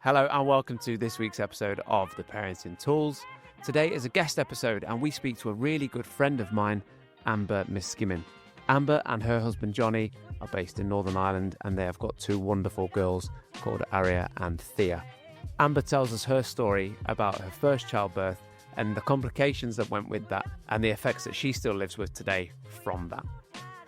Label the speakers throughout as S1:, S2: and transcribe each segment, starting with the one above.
S1: Hello and welcome to this week's episode of The Parenting Tools. Today is a guest episode and we speak to a really good friend of mine, Amber Miskimmin. Amber and her husband Johnny are based in Northern Ireland and they have got two wonderful girls called Aria and Thea. Amber tells us her story about her first childbirth and the complications that went with that and the effects that she still lives with today from that.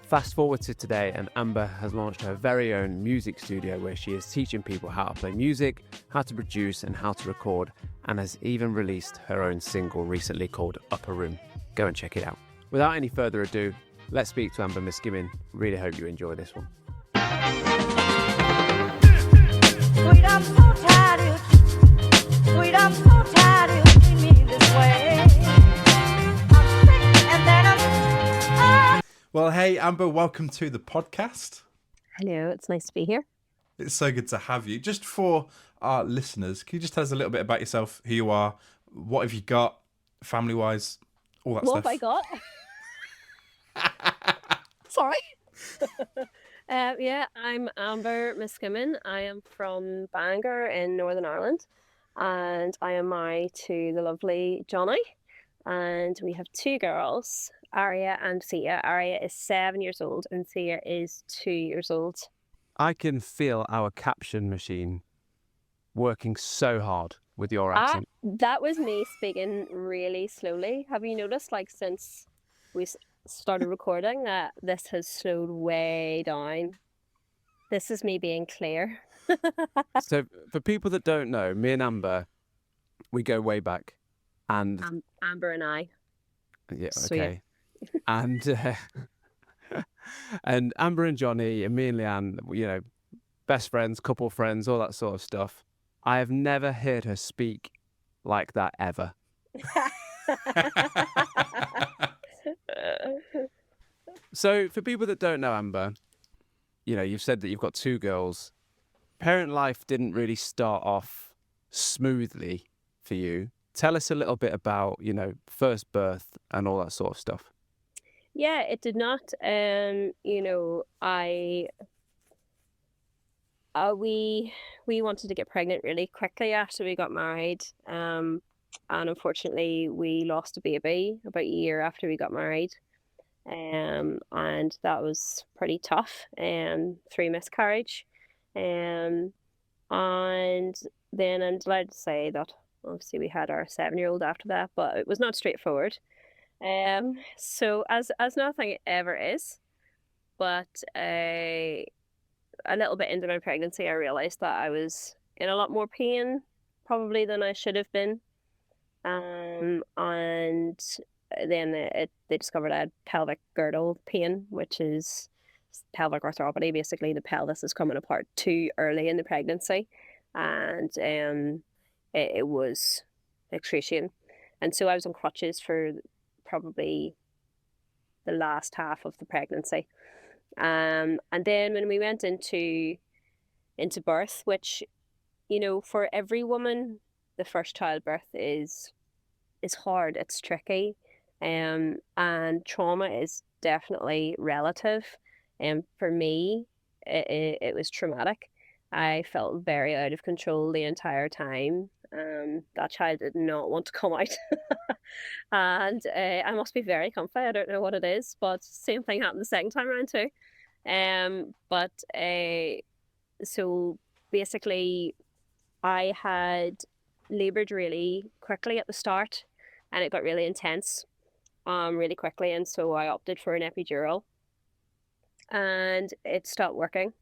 S1: Fast forward to today and Amber has launched her very own music studio where she is teaching people how to play music, how to produce and how to record, and has even released her own single recently called Upper Room. Go and check it out. Without any further ado, let's speak to Amber Miskimmin. Really hope you enjoy this one.
S2: Sweet, I'm so tired. Sweet, I'm so tired. You treat me this way. I'm sick and then
S3: Well, hey, Amber, welcome to the podcast.
S4: Hello, it's nice to be here.
S3: It's so good to have you. Just for our listeners, can you just tell us a little bit about yourself, who you are, what have you got, family-wise, all that
S4: What
S3: stuff?
S4: have I got? Sorry. Yeah, I'm Amber Miskimmin. I am from Bangor in Northern Ireland, and I am married to the lovely Johnny, and we have two girls, Aria and Thea. Aria is 7 years old and Thea is 2 years old.
S1: I can feel our caption machine working so hard with your accent.
S4: That was me speaking really slowly. Have you noticed, like, since we started recording, that this has slowed way down? This is me being clear.
S1: So for people that don't know, me and Amber, we go way back. And
S4: Amber and I.
S1: yeah,
S4: Sweet.
S1: okay. And and Amber and Johnny and me and Leanne, you know, best friends, couple friends, all that sort of stuff. I have never heard her speak like that ever. So for people that don't know Amber, you know, you've said that you've got two girls. Parent life didn't really start off smoothly for you. Tell us a little bit about, you know, first birth and all that sort of stuff.
S4: Yeah, it did not. We wanted to get pregnant really quickly after we got married. And unfortunately, we lost a baby about a year after we got married. And that was pretty tough. Through miscarriage. And then I'm delighted to say that obviously we had our 7-year-old after that, but it was not straightforward. So as nothing ever is, but a little bit into my pregnancy, I realized that I was in a lot more pain probably than I should have been. And then they discovered I had pelvic girdle pain, which is pelvic arthropathy. Basically, the pelvis is coming apart too early in the pregnancy, and it was excruciating. And so I was on crutches for probably the last half of the pregnancy. And then when we went into birth, which, you know, for every woman, the first childbirth is hard, it's tricky, and trauma is definitely relative. And for me, it was traumatic. I felt very out of control the entire time. That child did not want to come out. And I must be very comfy. I don't know what it is, but same thing happened the second time around too. So basically, I had laboured really quickly at the start, and it got really intense, really quickly, and so I opted for an epidural, and it stopped working.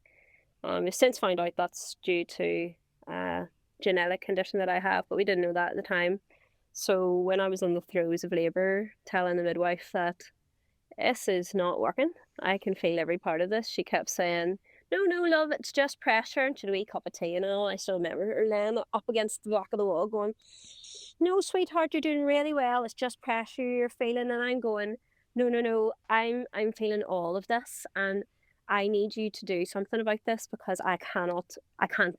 S4: I've since found out that's due to a genetic condition that I have, but we didn't know that at the time. So when I was in the throes of labour, telling the midwife that this is not working, I can feel every part of this, she kept saying, no, love, it's just pressure, and she had a wee cup of tea and all. I still remember her laying up against the back of the wall going, no, sweetheart, you're doing really well, it's just pressure you're feeling. And I'm going, no, I'm feeling all of this, and I need you to do something about this because I can't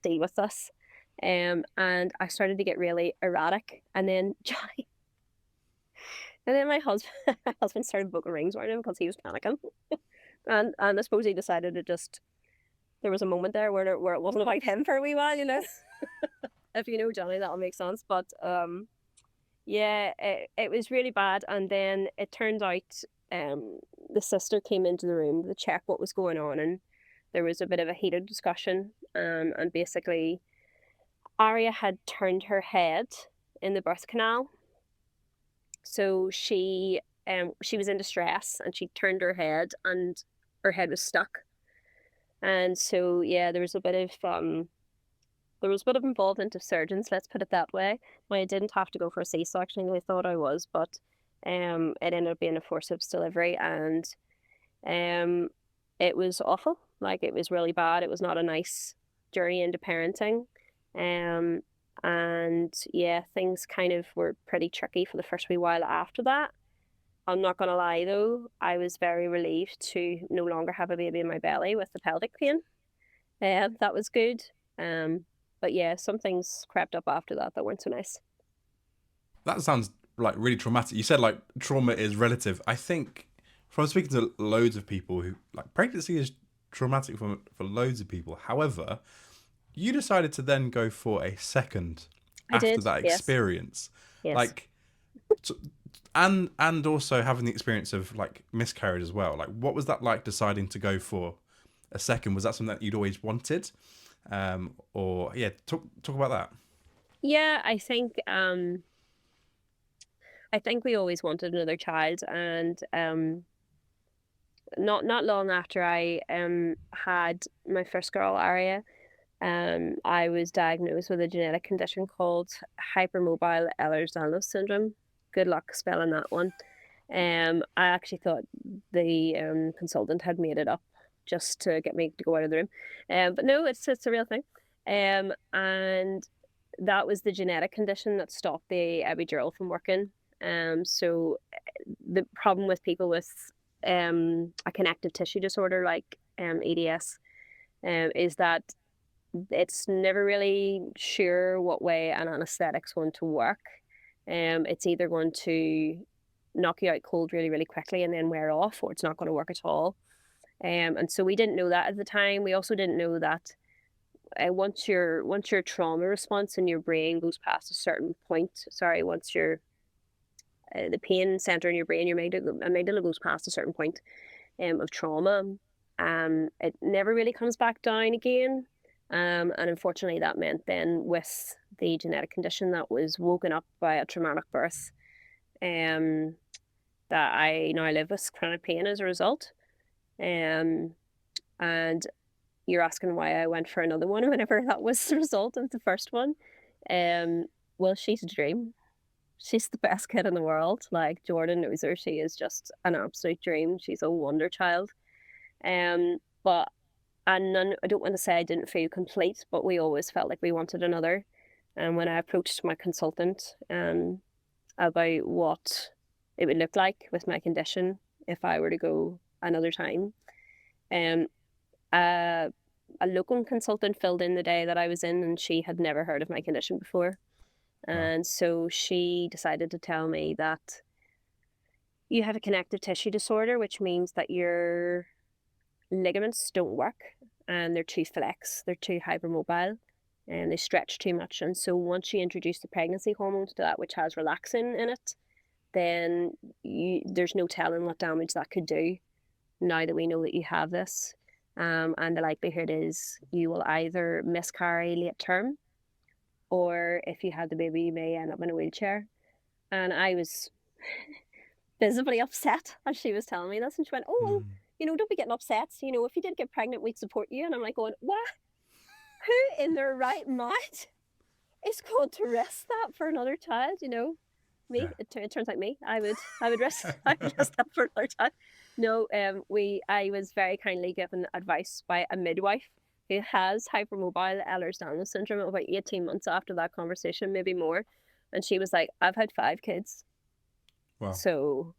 S4: deal with this. And I started to get really erratic, and then Johnny, and then my husband started booking rings around him because he was panicking, and I suppose he decided to just, there was a moment there where it wasn't about him for a wee while, you know. If you know Johnny, that'll make sense. But yeah, it was really bad. And then it turned out the sister came into the room to check what was going on, and there was a bit of a heated discussion. And basically, Aria had turned her head in the birth canal. So she was in distress, and she turned her head, and her head was stuck. And so yeah, there was a bit of involvement of surgeons, let's put it that way. Well, I didn't have to go for a C-section. I thought I was, but it ended up being a forceps delivery, and it was awful. Like, it was really bad. It was not a nice journey into parenting. And yeah, things kind of were pretty tricky for the first wee while after that. I'm not going to lie though, I was very relieved to no longer have a baby in my belly with the pelvic pain. That was good. But yeah, some things crept up after that weren't so nice.
S3: That sounds like really traumatic. You said like trauma is relative. I think from speaking to loads of people who like pregnancy is traumatic for loads of people. However, you decided to then go for a second after that experience.
S4: Yes.
S3: Like, and also having the experience of like miscarriage as well. Like, what was that like deciding to go for a second? Was that something that you'd always wanted? Or yeah, talk about that.
S4: Yeah, I think we always wanted another child, and not long after I had my first girl, Aria, I was diagnosed with a genetic condition called Hypermobile Ehlers Danlos Syndrome. Good luck spelling that one. I actually thought the consultant had made it up just to get me to go out of the room. But no, it's a real thing. And that was the genetic condition that stopped the epidural from working. So the problem with people with a connective tissue disorder like EDS is that it's never really sure what way an anesthetic's going to work. It's either going to knock you out cold really, really quickly and then wear off, or it's not going to work at all. And so we didn't know that at the time. We also didn't know that once your trauma response in your brain goes past a certain point, once your the pain center in your brain, your amygdala goes past a certain point of trauma, it never really comes back down again. And unfortunately, that meant then with the genetic condition that was woken up by a traumatic birth, that I now live with chronic pain as a result. And you're asking why I went for another one whenever that was the result of the first one. Well, she's a dream. She's the best kid in the world. Like, Jordan knows her. She is just an absolute dream. She's a wonder child. But I don't want to say I didn't feel complete, but we always felt like we wanted another. And when I approached my consultant about what it would look like with my condition if I were to go another time, a local consultant filled in the day that I was in, and she had never heard of my condition before. And so she decided to tell me that you have a connective tissue disorder, which means that your ligaments don't work and they're too flex, they're too hypermobile, and they stretch too much. And so once you introduce the pregnancy hormone to that, which has relaxin in it, then there's no telling what damage that could do now that we know that you have this. And the likelihood is you will either miscarry late term, or if you have the baby, you may end up in a wheelchair. And I was visibly upset as she was telling me this. And she went, oh, don't be getting upset. If you did get pregnant, we'd support you. And I'm like going, what? Who in their right mind is going to risk that for another child? Me. Yeah. It turns out me. I would risk that for another child. No, I was very kindly given advice by a midwife who has hypermobile Ehlers Danlos syndrome about 18 months after that conversation, maybe more. And she was like, I've had 5 kids.
S3: Wow.
S4: So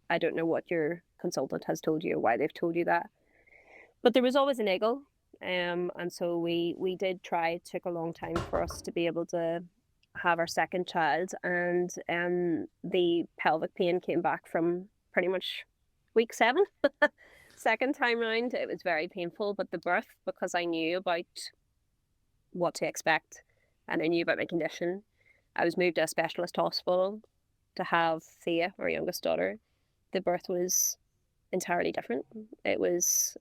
S4: I don't know what your consultant has told you or why they've told you that. But there was always a niggle. And so we did try. It took a long time for us to be able to have our second child. And the pelvic pain came back from pretty much week 7. Second time round, it was very painful, but the birth, because I knew about what to expect, and I knew about my condition. I was moved to a specialist hospital to have Thea, our youngest daughter. The birth was entirely different. It was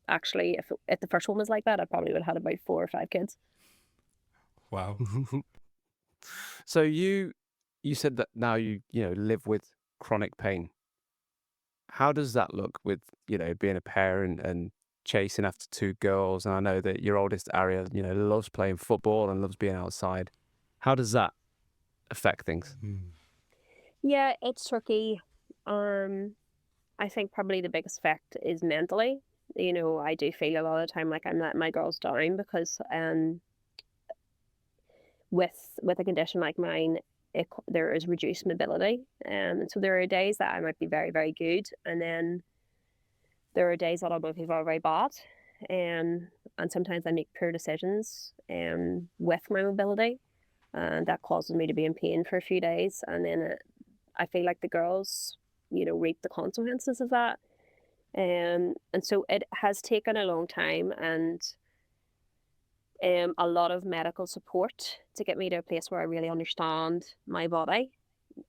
S4: actually, if the first one was like that, I probably would have had about 4 or 5 kids.
S3: Wow.
S1: So you said that now you live with chronic pain. How does that look with being a parent and chasing after 2 girls? And I know that your oldest Aria loves playing football and loves being outside. How does that affect things?
S4: Yeah, it's tricky. I think probably the biggest effect is mentally. I do feel a lot of the time like I'm letting my girls down because with a condition like mine, there is reduced mobility. And so there are days that I might be very, very good, and then there are days that I might be very, very bad. And sometimes I make poor decisions with my mobility, and that causes me to be in pain for a few days. And then I feel like the girls, reap the consequences of that. And so it has taken a long time and a lot of medical support to get me to a place where I really understand my body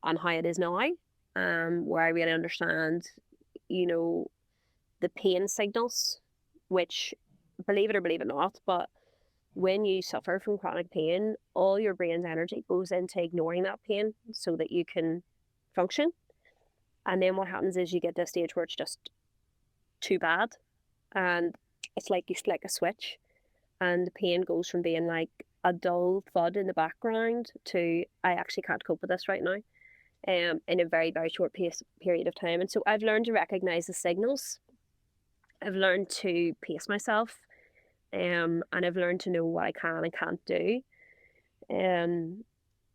S4: and how it is now, where I really understand, the pain signals, which, believe it or believe it not, but when you suffer from chronic pain, all your brain's energy goes into ignoring that pain so that you can function. And then what happens is you get to a stage where it's just too bad, and it's like you flick a switch, and the pain goes from being like a dull thud in the background to I actually can't cope with this right now, in a very, very short period of time. And so I've learned to recognize the signals. I've learned to pace myself, and I've learned to know what I can and can't do. And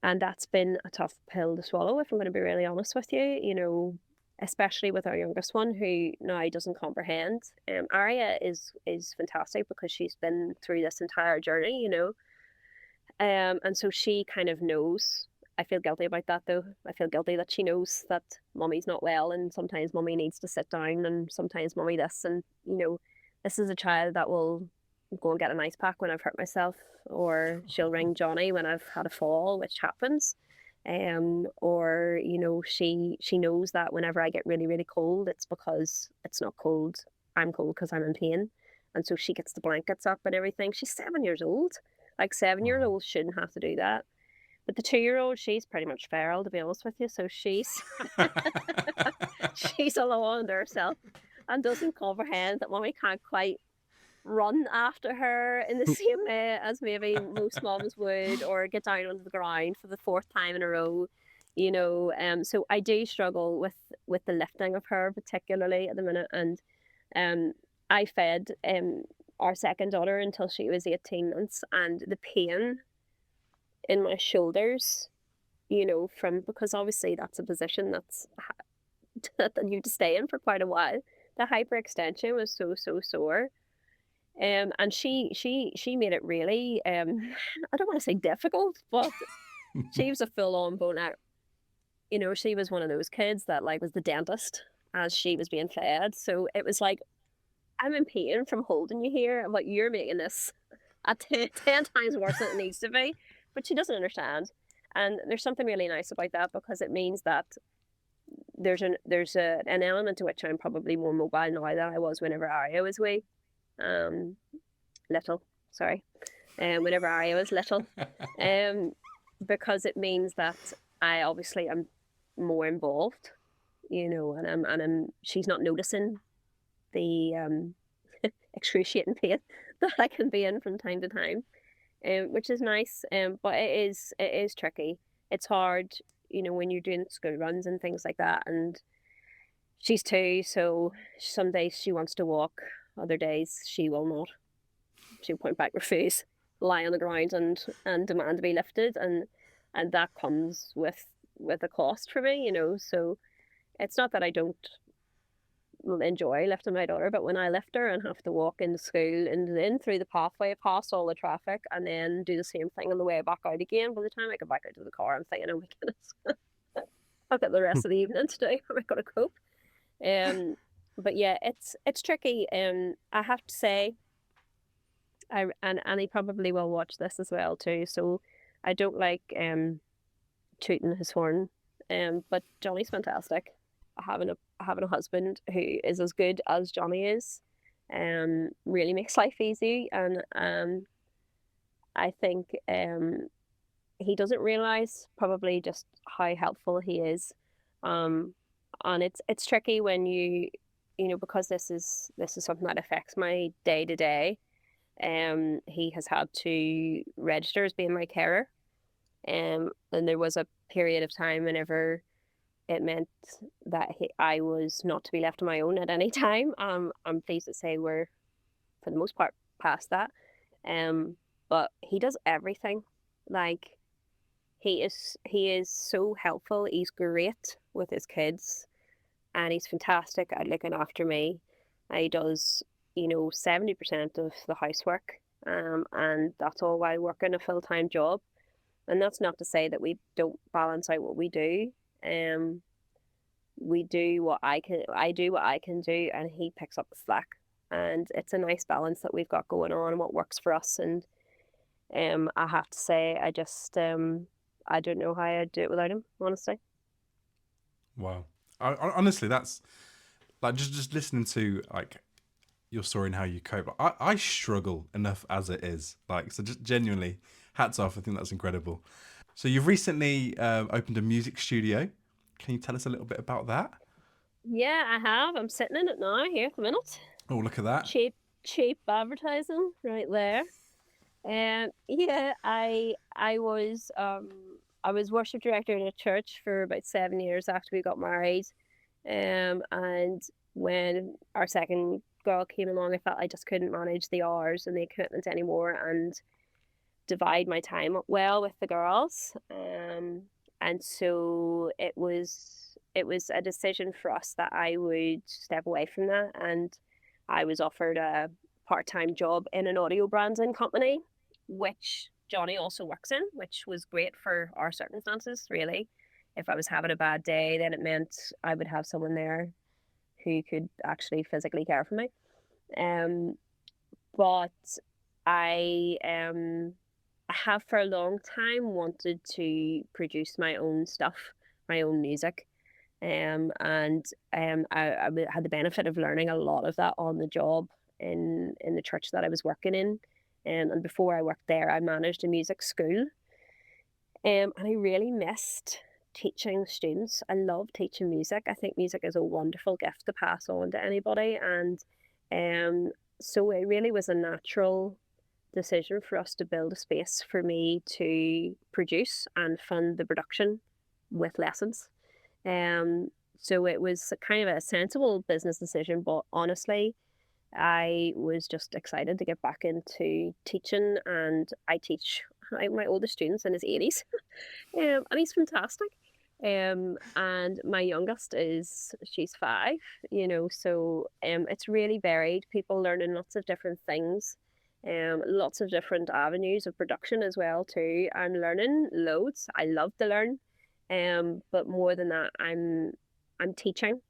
S4: that's been a tough pill to swallow, if I'm going to be really honest with you, especially with our youngest one who now doesn't comprehend. Aria is fantastic because she's been through this entire journey, and so she kind of knows. I feel guilty about that though. I feel guilty that she knows that mummy's not well, and sometimes mummy needs to sit down, and sometimes mummy this, and this is a child that will go and get an ice pack when I've hurt myself, or she'll ring Johnny when I've had a fall, which happens. Or she knows that whenever I get really, really cold, it's because it's not cold. I'm cold because I'm in pain, and so she gets the blankets up and everything. She's 7 years old. Like 7-year-olds shouldn't have to do that. But the 2-year-old, she's pretty much feral, to be honest with you. So she's she's alone to herself and doesn't comprehend that mommy can't quite run after her in the same way as maybe most moms would, or get down onto the ground for the 4th time in a row, so I do struggle with the lifting of her, particularly at the minute. And I fed our second daughter until she was 18 months, and the pain in my shoulders, because obviously that's a position that you need to stay in for quite a while. The hyperextension was so sore. And she made it really, I don't want to say difficult, but she was a full-on bone out. She was one of those kids that was the dentist as she was being fed. So it was like, I'm in pain from holding you here, but you're making this 10 times worse than it needs to be. But she doesn't understand. And there's something really nice about that, because it means that there's an element to which I'm probably more mobile now than I was whenever Aria was wee. Whenever Aria was little, because it means that I obviously am more involved, and she's not noticing the excruciating pain that I can be in from time to time, which is nice. But it is tricky. It's hard, when you're doing school runs and things like that. And she's 2, so some days she wants to walk, other days she will not. She'll point back her face, lie on the ground, and demand to be lifted, and that comes with a cost for me, So it's not that I don't enjoy lifting my daughter, but when I lift her and have to walk into school and then through the pathway past all the traffic and then do the same thing on the way back out again, by the time I get back out to the car, I'm thinking, oh my goodness, I've got the rest of the evening to do. How am I going to cope? But yeah, it's tricky. I have to say, And he probably will watch this as well too. So I don't like tooting his horn. But Johnny's fantastic. Having a husband who is as good as Johnny is, really makes life easy. And I think he doesn't realize probably just how helpful he is. Um, and it's tricky when you know, because this is something that affects my day to day. He has had to register as being my carer. And there was a period of time whenever it meant that I was not to be left on my own at any time. I'm pleased to say we're, for the most part, past that. Um, but he does everything. Like, he is so helpful. He's great with his kids, and he's fantastic at looking after me. He does, 70% of the housework, and that's all while working a full-time job. And that's not to say that we don't balance out what we do. Um, we do what I do what I can do, and he picks up the slack. And it's a nice balance that we've got going on and what works for us. And I have to say, I don't know how I'd do it without him, honestly.
S3: Wow. Honestly, that's like just listening to like your story and how you cope. I struggle enough as it is. Like, so just genuinely, hats off. I think that's incredible. So you've recently opened a music studio. Can you tell us a little bit about that?
S4: Yeah, I have. I'm sitting in it now here at the minute.
S3: Oh, look at that.
S4: Cheap advertising right there. Yeah, I was worship director in a church for about 7 years after we got married. And when our second girl came along, I felt I just couldn't manage the hours and the equipment anymore and divide my time up well with the girls. And so it was a decision for us that I would step away from that, and I was offered a part-time job in an audio branding company, which Johnny also works in, which was great for our circumstances, really. If I was having a bad day, then it meant I would have someone there who could actually physically care for me. Um, but I have for a long time wanted to produce my own stuff, my own music. And I had the benefit of learning a lot of that on the job in the church that I was working in. And before I worked there, I managed a music school. And I really missed teaching students. I love teaching music. I think music is a wonderful gift to pass on to anybody. And so it really was a natural decision for us to build a space for me to produce and fund the production with lessons. So it was kind of a sensible business decision, but honestly, I was just excited to get back into teaching, and I teach my oldest student's in his 80s, and he's fantastic. And my youngest she's 5, so it's really varied. People learning lots of different things, lots of different avenues of production as well too. I'm learning loads. I love to learn, but more than that, I'm teaching,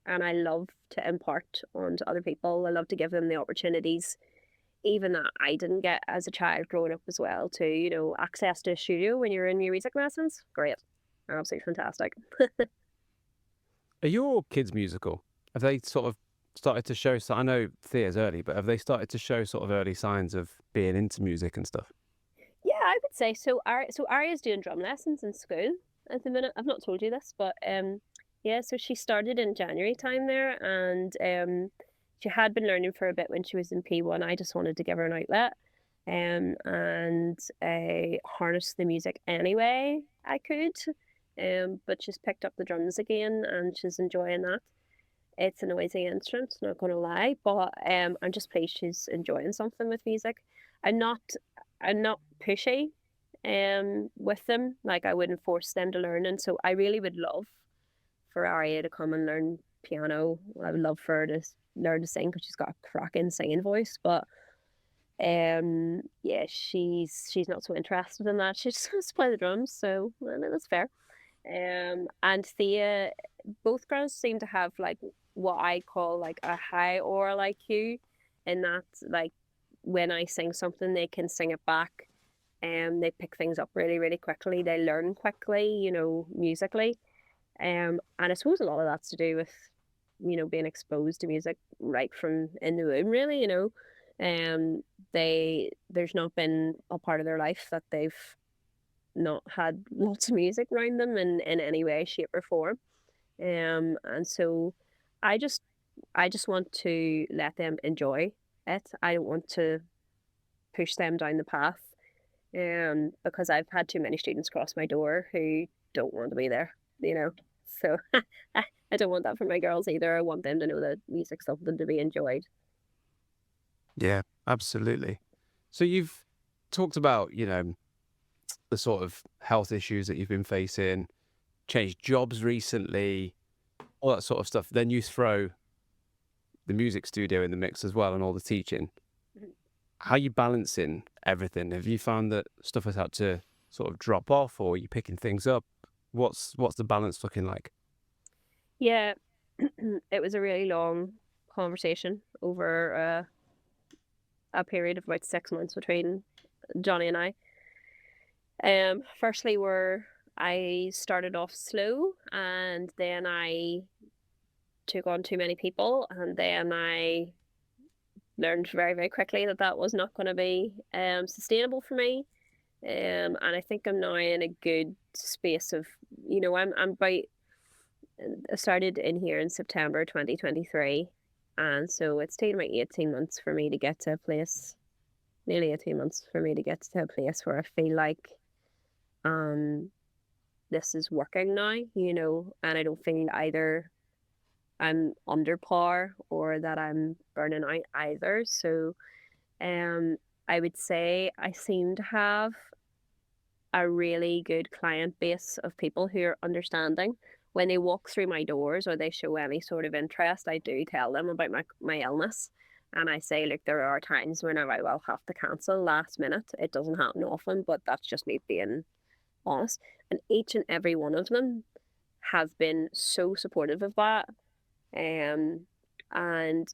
S4: and I love to impart onto other people. I love to give them the opportunities, even that I didn't get as a child growing up as well too. Access to a studio when you're in your music lessons, great, absolutely fantastic.
S1: Are your kids musical? Have they sort of started to show? So I know Thea's early, but have they started to show sort of early signs of being into music and stuff?
S4: Yeah, I would say so. Aria's doing drum lessons in school at the minute. I've not told you this, but yeah, so she started in January time there, and she had been learning for a bit when she was in P1. I just wanted to give her an outlet, and harness the music anyway I could. But she's picked up the drums again, and she's enjoying that. It's a noisy instrument, not gonna lie, but I'm just pleased she's enjoying something with music. I'm not pushy with them. Like, I wouldn't force them to learn, and so I really would love for Aria to come and learn piano. I would love for her to learn to sing because she's got a cracking singing voice. But yeah, she's not so interested in that. She just wants to play the drums, so well, that's fair. And Thea, both girls seem to have like what I call like a high oral IQ, in that like when I sing something, they can sing it back, and they pick things up really, really quickly. They learn quickly, you know, musically. And I suppose a lot of that's to do with, you know, being exposed to music right from in the womb, really, you know. There's not been a part of their life that they've not had lots of music around them in any way, shape, or form. And so I just I just want to let them enjoy it. I don't want to push them down the path. Because I've had too many students cross my door who don't want to be there, you know. So I don't want that for my girls either. I want them to know that music's something to be enjoyed.
S1: Yeah, absolutely. So you've talked about, you know, the sort of health issues that you've been facing, changed jobs recently, all that sort of stuff. Then you throw the music studio in the mix as well and all the teaching.
S4: Mhm.
S1: How are you balancing everything? Have you found that stuff has had to sort of drop off, or are you picking things up? What's the balance looking like?
S4: Yeah, it was a really long conversation over a period of about 6 months between Johnny and I. Firstly, where I started off slow, and then I took on too many people, and then I learned very, very quickly that that was not going to be sustainable for me. And I think I'm now in a good space of, you know, I'm about, I started in here in September 2023. And so it's taken about 18 months for me to get to a place, nearly 18 months for me to get to a place where I feel like um, this is working now, you know, and I don't feel either I'm under par or that I'm burning out either. So I would say I seem to have a really good client base of people who are understanding. When they walk through my doors or they show any sort of interest, I do tell them about my illness. And I say, look, there are times when I will have to cancel last minute. It doesn't happen often, but that's just me being honest. And each and every one of them have been so supportive of that. Um, and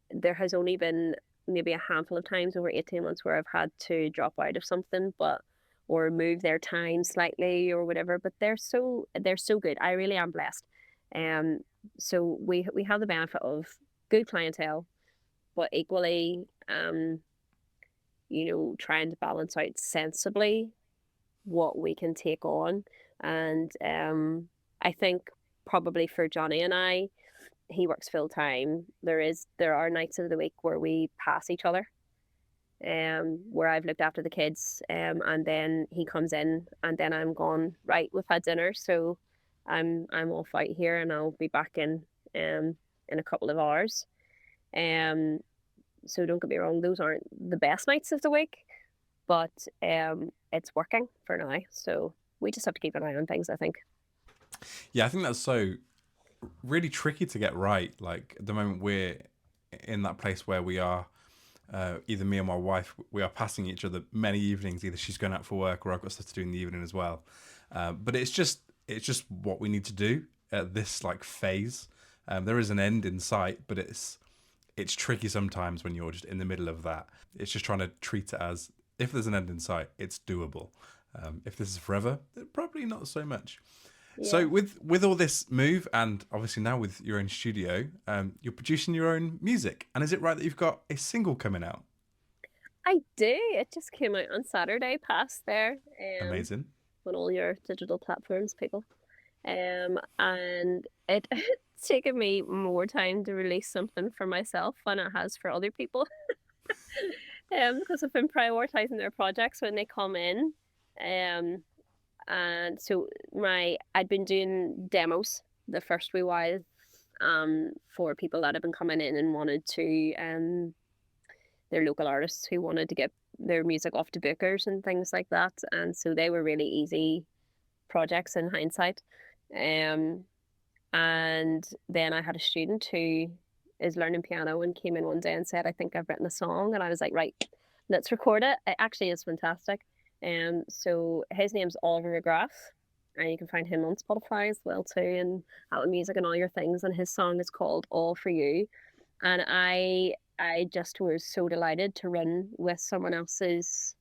S4: there has only been maybe a handful of times over 18 months where I've had to drop out of something, but or move their time slightly or whatever. But they're so good. I really am blessed. Um, so we have the benefit of good clientele, but equally, you know, trying to balance out sensibly what we can take on. And I think probably for Johnny and I, he works full time. There are nights of the week where we pass each other, where I've looked after the kids, and then he comes in, and then I'm gone. Right, we've had dinner, so I'm off out here, and I'll be back in a couple of hours. Um, so don't get me wrong; those aren't the best nights of the week, but it's working for now. So we just have to keep an eye on things, I think.
S3: Yeah, I think that's so really tricky to get right. Like at the moment we're in that place where we are, either me or my wife, we are passing each other many evenings. Either she's going out for work or I've got stuff to do in the evening as well. But it's just what we need to do at this like phase. There is an end in sight, but it's tricky sometimes when you're just in the middle of that. It's just trying to treat it as if there's an end in sight, it's doable. If this is forever, probably not so much.
S4: Yeah.
S3: So with all this move, and obviously now with your own studio, you're producing your own music. And is it right that you've got a single coming out?
S4: I do. It just came out on Saturday, past there.
S3: Amazing.
S4: On all your digital platforms, people. And it's taken me more time to release something for myself than it has for other people. Because I've been prioritizing their projects when they come in. And so I'd been doing demos the first wee while, for people that have been coming in and wanted to, their local artists who wanted to get their music off to bookers and things like that. And so they were really easy projects in hindsight. And then I had a student who is learning piano and came in one day and said, I think I've written a song. And I was like, right, let's record it. It actually is fantastic. So his name's Oliver McGrath, and you can find him on Spotify as well too, and Apple Music and all your things. And his song is called All For You. And I just was so delighted to run with someone else's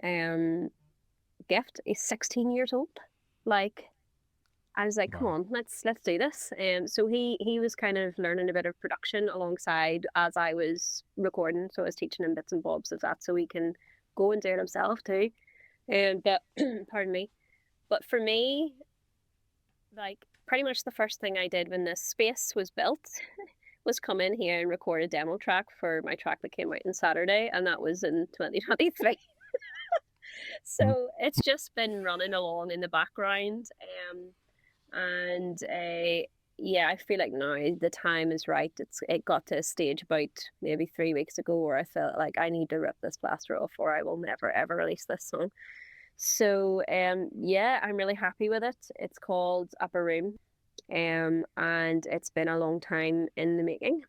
S4: gift. He's 16 years old. Like, I was like, come
S3: Wow.
S4: on, let's do this. So he was kind of learning a bit of production alongside as I was recording. So I was teaching him bits and bobs of that so he can go and do it himself too. But pardon me. But for me, like pretty much the first thing I did when this space was built was come in here and record a demo track for my track that came out on Saturday, and that was in 2023.
S3: Mm.
S4: So it's just been running along in the background. And yeah, I feel like now the time is right. It got to a stage about maybe 3 weeks ago where I felt like I need to rip this plaster off or I will never ever release this song. So yeah, I'm really happy with it. It's called Upper Room. And it's been a long time in the making.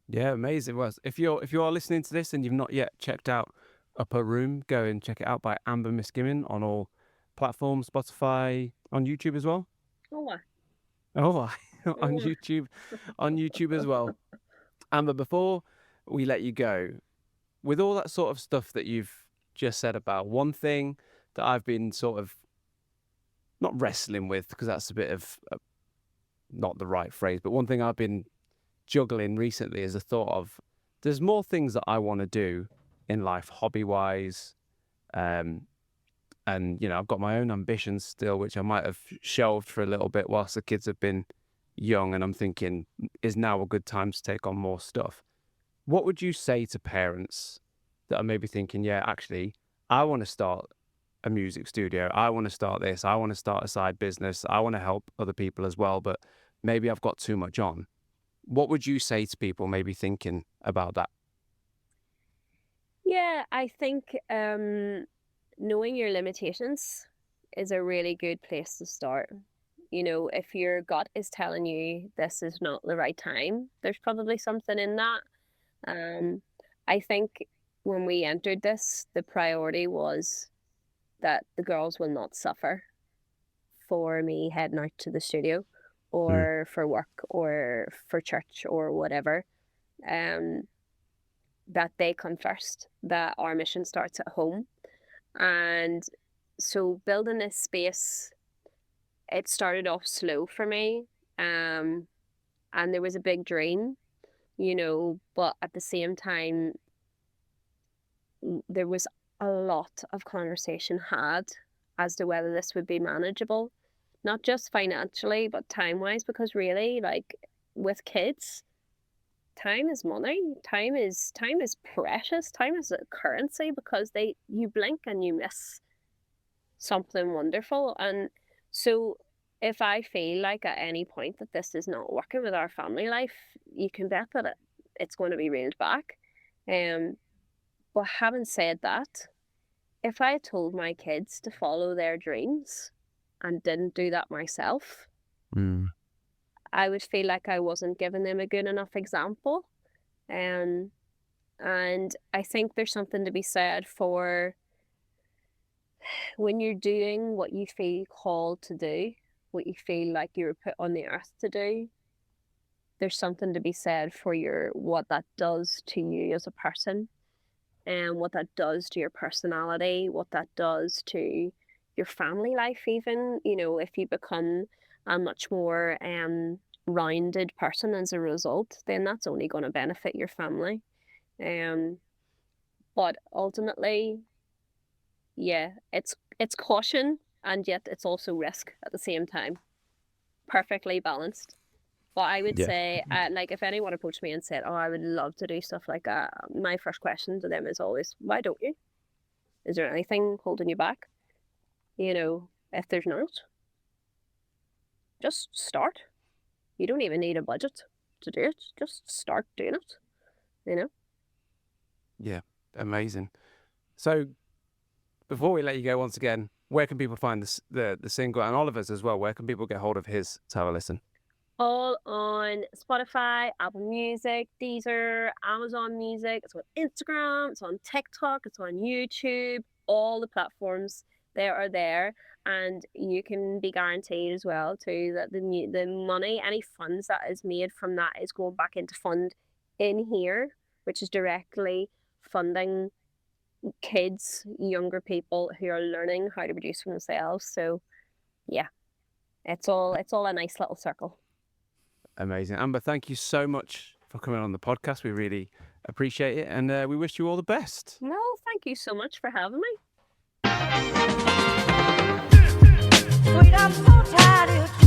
S1: Yeah, amazing. Well, if you are listening to this and you've not yet checked out Upper Room, go and check it out by Amber Miskimmin on all platforms, Spotify, on YouTube as well.
S4: Oh, what?
S1: Oh, on
S4: Oh.
S1: YouTube as well. Amber, before we let you go, with all that sort of stuff that you've just said about, one thing that I've been sort of not wrestling with, because that's a bit of not the right phrase, but one thing I've been juggling recently is a thought of there's more things that I want to do in life, hobby wise. And, you know, I've got my own ambitions still, which I might have shelved for a little bit whilst the kids have been young. And I'm thinking, is now a good time to take on more stuff? What would you say to parents that are maybe thinking, yeah, actually, I want to start a music studio. I want to start this. I want to start a side business. I want to help other people as well, but maybe I've got too much on. What would you say to people maybe thinking about that?
S4: Yeah, I think knowing your limitations is a really good place to start. You know, if your gut is telling you this is not the right time, there's probably something in that. I think when we entered this, the priority was that the girls will not suffer for me heading out to the studio or for work or for church or whatever. Um, that they come first, that our mission starts at home. And so building this space, it started off slow for me. And there was a big dream, you know, but at the same time, there was a lot of conversation had as to whether this would be manageable, not just financially, but time wise, because really, like with kids, time is money. Time is precious. Time is a currency because you blink and you miss something wonderful. And so if I feel like at any point that this is not working with our family life, you can bet that it's going to be reeled back. But having said that, if I told my kids to follow their dreams and didn't do that myself, I would feel like I wasn't giving them a good enough example. And I think there's something to be said for when you're doing what you feel called to do, what you feel like you were put on the earth to do, there's something to be said for what that does to you as a person and what that does to your personality, what that does to your family life even. You know, if you become a much more rounded person as a result, then that's only going to benefit your family. But ultimately, yeah, it's caution and yet it's also risk at the same time. Perfectly balanced. But I would
S1: Yeah.
S4: say, like, if anyone approached me and said, "Oh, I would love to do stuff like that," my first question to them is always, "Why don't you? Is there anything holding you back?" You know, if there's not, just start. You don't even need a budget to do it. Just start doing it. You know.
S1: Yeah, amazing. So before we let you go once again, where can people find the single and Oliver's as well? Where can people get hold of his to have a listen?
S4: All on Spotify, Apple Music, Deezer, Amazon Music. It's on Instagram, it's on TikTok, it's on YouTube, all the platforms. they are there, and you can be guaranteed as well too that the money, any funds that is made from that, is going back into fund in here, which is directly funding kids, younger people who are learning how to produce for themselves. So yeah, it's all a nice little circle.
S1: Amazing. Amber, thank you so much for coming on the podcast. We really appreciate it, and we wish you all the best.
S4: No, thank you so much for having me.
S2: Sweet, I'm so tired of you.